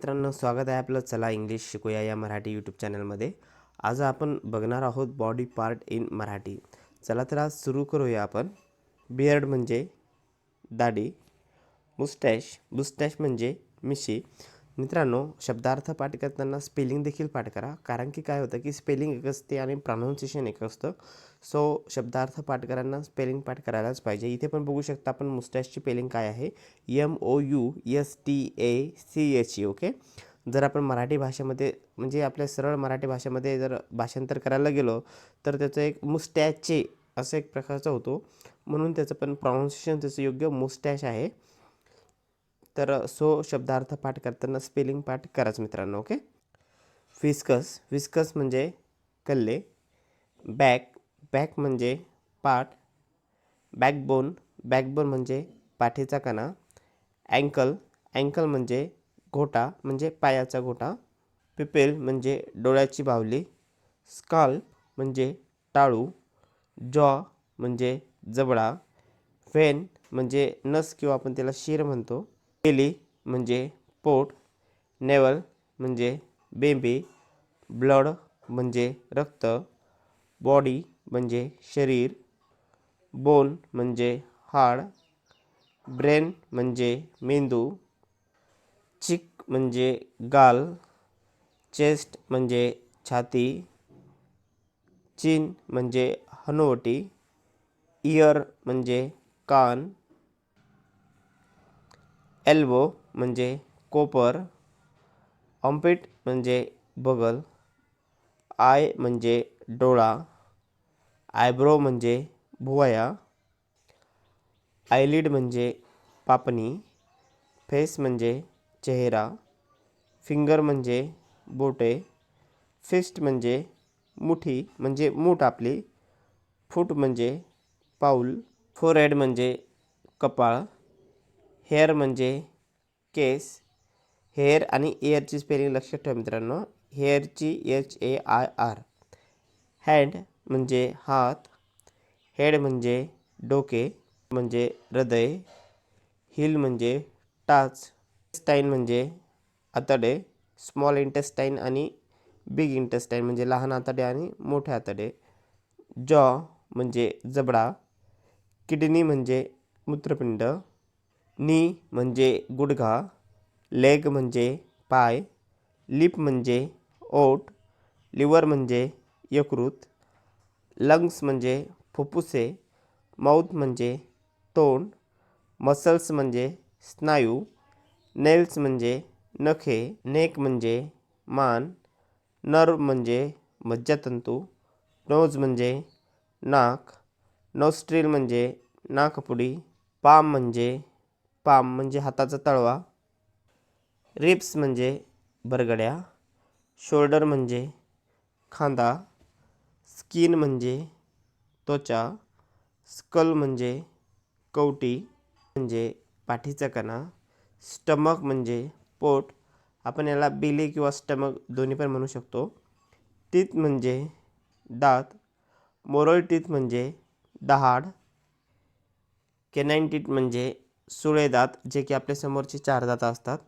मित्रांनो, स्वागत आहे आपलं चला इंग्लिश शिकूया या मराठी यूट्यूब चॅनलमध्ये. आज आपण बघणार आहोत बॉडी पार्ट इन मराठी. चला तर आज सुरू करूया आपण. बियर्ड म्हणजे दाढी, मुस्टॅश म्हणजे मिशी. मित्रांनो, शब्दार्थ पाठ करताना स्पेलिंग देखील पाठ करा, कारण की काय होतं की स्पेलिंग एक असते आणि प्रोनाउन्सिएशन एक असतं. सो शब्दार्थ पाठ करांना स्पेलिंग पाठ करायलाच पाहिजे. इथे पण बघू शकता आपण मुस्टॅशची स्पेलिंग काय आहे, MOUSTACHE. ओके. जर आपण मराठी भाषेमध्ये म्हणजे आपल्या सरळ मराठी भाषेमध्ये जर भाषांतर करायला गेलो तर त्याचं एक मुस्टॅचे असं एक प्रकारचा होतो, म्हणून त्याचं पण प्रोनाउन्सिएशन त्याचं योग्य मुस्टॅश आहे. तर शब्दार्थ पाठ करताना स्पेलिंग पाठ कराच मित्रांनो. ओके. विस्कस म्हणजे कल्ले. बॅक म्हणजे पाठ. बॅकबोन म्हणजे पाठीचा कणा. अँकल म्हणजे घोटा म्हणजे पायाचा घोटा. पिपेल म्हणजे डोळ्याची बाहुली. स्काल्प म्हणजे टाळू. जॉ म्हणजे जबडा. व्हेन म्हणजे नस किंवा आपण त्याला शिर म्हणतो. बेली म्हणजे पोट. नेवल म्हणजे बेंबी. ब्लड म्हणजे रक्त. बॉडी म्हणजे शरीर. बोन म्हणजे हाड. ब्रेन म्हणजे मेंदू. चिक म्हणजे गाल. चेस्ट म्हणजे छाती. चिन म्हणजे हनुवटी. इयर म्हणजे कान. एल्बो म्हणजे कोपर. ऑम्पिट म्हणजे बगल. आय म्हणजे डोळा. आयब्रो म्हणजे भुवया. आयलिड म्हणजे पापणी. फेस म्हणजे चेहरा. फिंगर म्हणजे बोटे. फिस्ट म्हणजे मुठी म्हणजे मूठ आपली. फूट म्हणजे पाऊल. फोरहेड म्हणजे कपाळ. हेअर म्हणजे केस. हेअर आणि एअरची स्पेलिंग लक्षात ठेवा मित्रांनो. हेअरची HAIR. हँड म्हणजे हात. हेड म्हणजे डोके म्हणजे हृदय. हिल म्हणजे टाच. इंटेस्टाईन म्हणजे आतडे. स्मॉल इंटेस्टाईन आणि बिग इंटेस्टाईन म्हणजे लहान आतडे आणि मोठे आतडे. जॉ म्हणजे जबडा. किडनी म्हणजे मूत्रपिंड. नी म्हणजे गुडघा. लेग म्हणजे पाय. लिप म्हणजे ओठ. लिव्हर म्हणजे यकृत. लंग्स म्हणजे फुफ्फुसे. माउथ म्हणजे तोंड. मसल्स म्हणजे स्नायू. नेल्स म्हणजे नखे. नेक म्हणजे मान. नर्व म्हणजे मज्जातंतू. नोज म्हणजे नाक. नोस्ट्रिल म्हणजे नाकपुडी. पाम म्हणजे हाताचा तळवा. रिब्स म्हणजे बरगड्या. शोल्डर म्हणजे खांदा. स्किन म्हणजे त्वचा. स्कल म्हणजे कवटी म्हणजे पाठीचा कणा. स्टमक म्हणजे पोट, आपण याला बिली किंवा स्टमक दोन्ही पण म्हणू शकतो. टीथ म्हणजे दात. मोरल टीथ म्हणजे दहाड. केनाईन टीथ म्हणजे सुळे दात, जे की आपल्या समोरचे 4 दात असतात.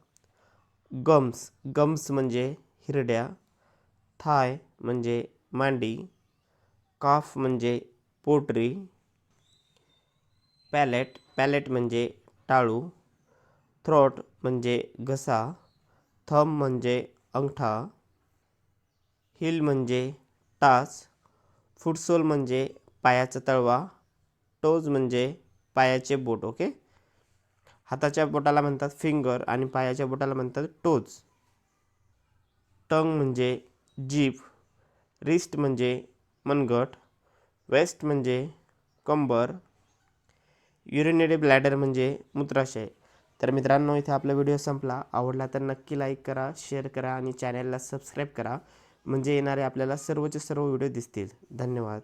गम्स म्हणजे हिरड्या. थाय म्हणजे मांडी. काफ म्हणजे पोटरी. पॅलेट म्हणजे टाळू. थ्रोट म्हणजे घसा. थंब म्हणजे अंगठा. हिल म्हणजे टाच. फुटसोल म्हणजे पायाचा तळवा. टोज म्हणजे पायाचे बोट. ओके. हाताच्या बोटाला म्हणतात फिंगर आणि पायाच्या बोटाला म्हणतात टोज. टंग म्हणजे जीभ. रिस्ट म्हणजे मनगट. वेस्ट म्हणजे कंबर. युरिनरी ब्लॅडर म्हणजे मूत्राशय. तर मित्रांनो, इथे आपला व्हिडिओ संपला. आवडला तर नक्की लाईक करा, शेअर करा आणि चॅनलला सबस्क्राईब करा, म्हणजे येणारे आपल्याला सर्वचे सर्व व्हिडिओ दिसतील. धन्यवाद.